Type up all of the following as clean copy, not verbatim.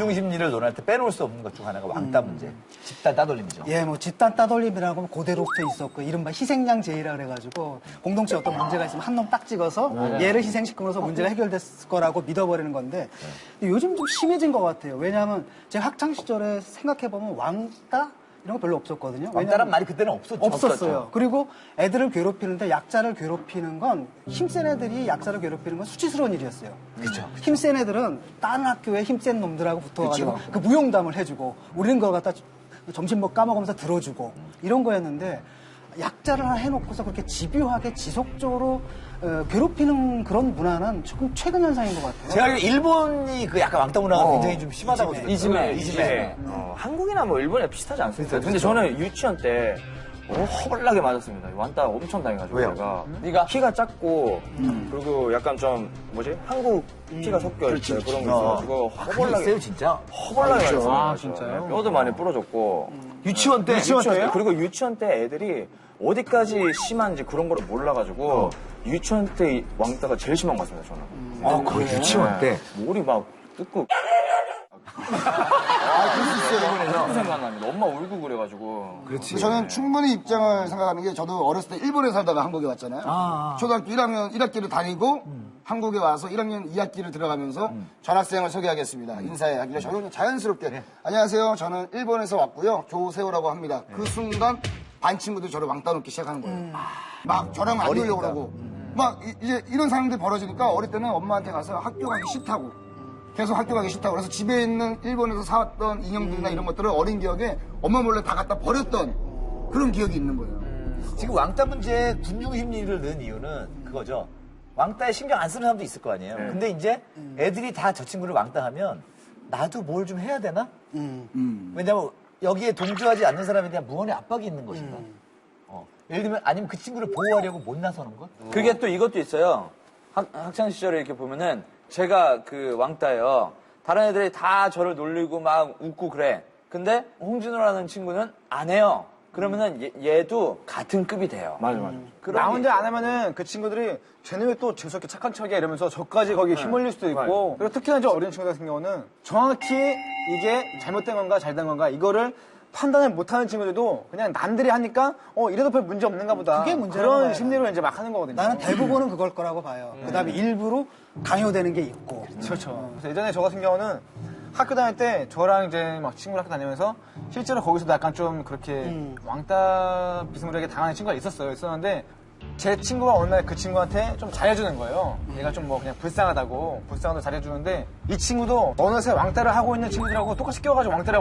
군중 심리를 논할 때 빼놓을 수 없는 것 중 하나가 왕따 문제. 집단 따돌림이죠. 예, 뭐 집단 따돌림이라고 하면 그대로부터 있었고 이른바 희생양 제의라 그래가지고 공동체 어떤 문제가 있으면 한 놈 딱 찍어서 얘를 희생시키면서 문제가 해결됐을 거라고 믿어버리는 건데 요즘 좀 심해진 것 같아요. 왜냐하면 제 학창 시절에 생각해보면 왕따 이런 거 별로 없었거든요. 왕따란 말이 그때는 없었죠. 없었어요. 그리고 애들을 괴롭히는데 약자를 괴롭히는 건 힘센 애들이 약자를 괴롭히는 건 수치스러운 일이었어요. 그렇죠. 힘센 애들은 다른 학교에 힘센 놈들하고 붙어가지고 그 무용담을 해주고 우리는 그걸 갖다 점심 뭐 까먹으면서 들어주고 이런 거였는데 약자를 하나 해놓고서 그렇게 집요하게 지속적으로 괴롭히는 그런 문화는 조금 최근 현상인 것 같아요. 제가 알기로 일본이 그 약간 왕따 문화가 굉장히 좀 심하다고 들었어요. 이즘에. 한국이나 뭐 일본에 비슷하지 않습니까? 근데 저는 유치원 때 허벌나게 맞았습니다. 왕따 엄청 당해가지고. 왜요? 제가 네가 키가 작고 그리고 약간 좀 뭐지? 한국 피가 섞여 있어요. 그런 거 있어가지고 허벌나게 있어요, 진짜? 허벌나게 맞았어요. 아, 진짜요? 뼈도 많이 부러졌고. 유치원 때? 그리고 유치원 때 애들이 어디까지 심한지 그런 거를 몰라가지고 유치원 때 왕따가 제일 심한 것 같습니다, 저는. 그래, 유치원 때? 머리 막 뜯고. 그럴 수 있어요, 일본에서. 생각납니다. 엄마 울고 그래가지고. 그렇지. 저는 충분히 입장을 생각하는 게 저도 어렸을 때 일본에 살다가 한국에 왔잖아요. 초등학교 1학년 1학기를 다니고 한국에 와서 1학년 2학기를 들어가면서 전학생을 소개하겠습니다. 인사하길래 저는 그냥 자연스럽게 안녕하세요. 저는 일본에서 왔고요. 조세호라고 합니다. 그 순간 반 친구들이 저를 왕따 놓기 시작하는 거예요. 막 저랑 안 놀려고 그러고 막 이제 이런 상황들이 벌어지니까 어릴 때는 엄마한테 가서 학교 가기 싫다고 계속 학교 가기 싫다고 그래서 집에 있는 일본에서 사왔던 인형들이나 이런 것들을 어린 기억에 엄마 몰래 다 갖다 버렸던 그런 기억이 있는 거예요. 지금 왕따 문제에 군중 심리를 넣은 이유는 그거죠. 왕따에 신경 안 쓰는 사람도 있을 거 아니에요. 근데 이제 애들이 다 저 친구를 왕따하면 나도 뭘 좀 해야 되나? 왜냐면 여기에 동조하지 않는 사람에 대한 무언의 압박이 있는 것인가. 예를 들면 아니면 그 친구를 보호하려고 못 나서는 것? 그게 또 이것도 있어요. 학창 시절에 이렇게 보면은 제가 그 왕따예요. 다른 애들이 다 저를 놀리고 막 웃고 그래. 근데 홍진호라는 친구는 안 해요. 그러면은 얘도 같은 급이 돼요. 맞아. 나 혼자 안 하면은 그 친구들이 쟤는 왜 또 재수없게 착한 척이야 이러면서 저까지 거기에 힘올릴 수도 있고 그리고 특히나 이제 어린 친구 같은 경우는 정확히 이게 잘못된 건가 잘된 건가 이거를 판단을 못하는 친구들도 그냥 남들이 하니까 이래도 별 문제 없는가 보다 그게 문제라고 그런 봐요. 심리로 이제 막 하는 거거든요. 나는 대부분은 그걸 거라고 봐요. 그다음에 일부러 강요되는 게 있고. 그렇죠. 그래서 예전에 저 같은 경우는 학교 다닐 때 저랑 이제 막 친구랑 학교 다니면서 실제로 거기서도 약간 좀 그렇게 왕따 비스무리하게 당하는 친구가 있었는데 제 친구가 어느 날 그 친구한테 좀 잘해주는 거예요. 얘가 좀 뭐 그냥 불쌍하다고 잘해주는데 이 친구도 어느새 왕따를 하고 있는 친구들하고 똑같이 끼워가지고 왕따를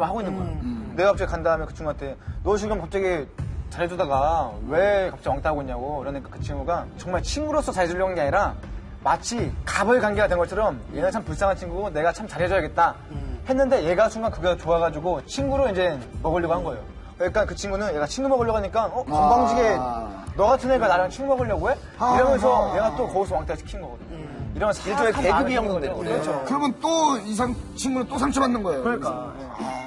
하고 있는 거예요. 내가 갑자기 간 다음에 그 친구한테 너 지금 갑자기 잘해주다가 왜 갑자기 왕따하고 있냐고 그러니까 그 친구가 정말 친구로서 잘해주려고 한 게 아니라 마치 갑을 관계가 된 것처럼 얘는 참 불쌍한 친구고 내가 참 잘해줘야겠다 했는데 얘가 순간 그게 좋아가지고 친구로 이제 먹으려고 한 거예요. 그러니까 그 친구는 얘가 친구 먹으려고 하니까 건방지게 너 같은 애가 나랑 친구 먹으려고 해? 이러면서 얘가 또 거기서 왕따 시킨 거거든요. 이러면 일종의 계급이 형성되는 거죠. 그러면 또 친구는 또 상처받는 거예요. 그러니까. 아.